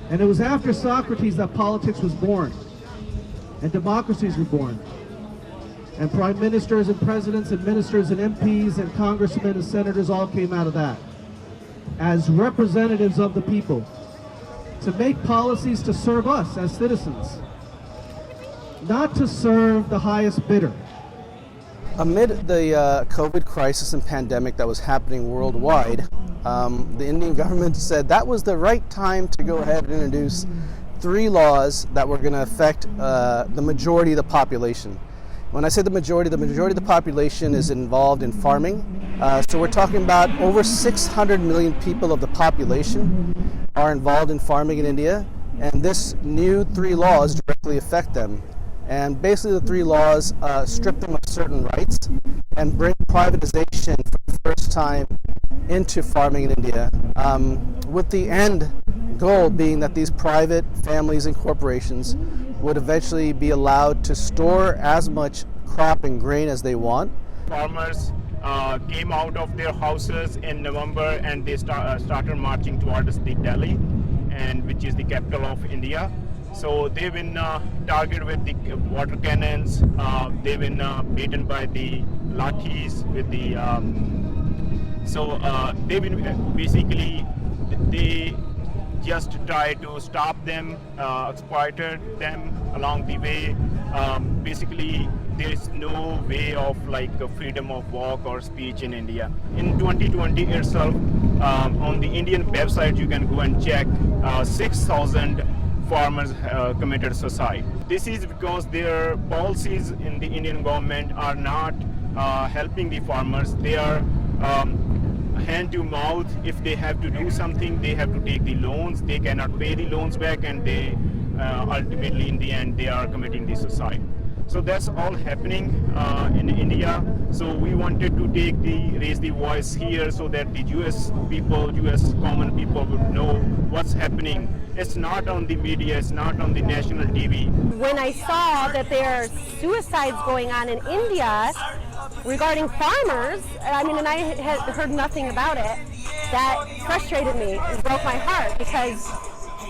And it was after Socrates that politics was born, and democracies were born. And prime ministers and presidents and ministers and MPs and congressmen and senators all came out of that as representatives of the people to make policies to serve us as citizens, not to serve the highest bidder. Amid the COVID crisis and pandemic that was happening worldwide, the Indian government said that was the right time to go ahead and introduce 3 laws that were going to affect the majority of the population. When I say the majority of the population is involved in farming. So we're talking about over 600 million people of the population are involved in farming in India, and this new 3 laws directly affect them. And basically the 3 laws strip them of certain rights and bring privatization for the first time into farming in India, with the end goal being that these private families and corporations would eventually be allowed to store as much crop and grain as they want. Farmers came out of their houses in November and they started marching towards the Delhi, and which is the capital of India. So they've been targeted with the water cannons. They've been beaten by the lathis with the. They've been basically they just try to stop them, exploited them along the way. Basically, there is no way of like freedom of walk or speech in India. In 2020 itself, on the Indian website, you can go and check 6,000 farmers committed suicide. This is because their policies in the Indian government are not helping the farmers. They are hand to mouth. If they have to do something, they have to take the loans. They cannot pay the loans back, and they ultimately in the end they are committing the suicide. So that's all happening in India. So we wanted to raise the voice here so that the US people, US common people would know what's happening. It's not on the media, it's not on the national TV. When I saw that there are suicides going on in India regarding farmers, and I had heard nothing about it, that frustrated me and broke my heart, because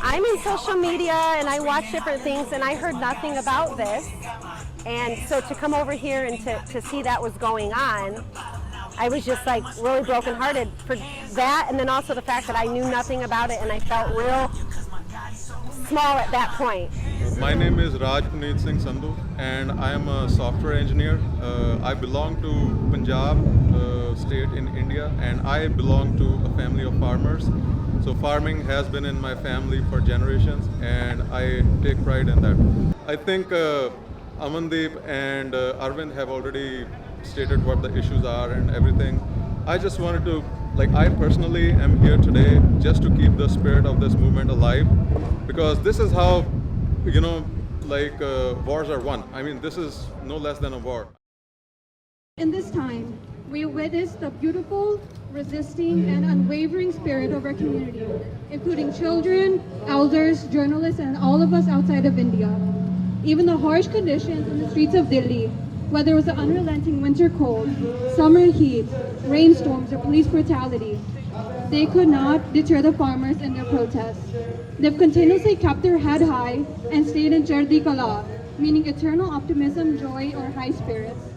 I'm in social media and I watch different things and I heard nothing about this. And so to come over here and to see that was going on, I was just like really brokenhearted for that, and then also the fact that I knew nothing about it and I felt real small at that point. My name is Raj Puneet Singh Sandhu and I am a software engineer. I belong to Punjab state in India, and I belong to a family of farmers. So farming has been in my family for generations and I take pride in that. I think Amandeep and Arvind have already stated what the issues are and everything. I just wanted to, I personally am here today just to keep the spirit of this movement alive, because this is how, wars are won. I mean, this is no less than a war. In this time, we witness the beautiful, resisting, and unwavering spirit of our community, including children, elders, journalists, and all of us outside of India. Even the harsh conditions in the streets of Delhi, whether it was the unrelenting winter cold, summer heat, rainstorms, or police brutality, they could not deter the farmers in their protests. They've continuously kept their head high and stayed in Chardi Kala, meaning eternal optimism, joy, or high spirits.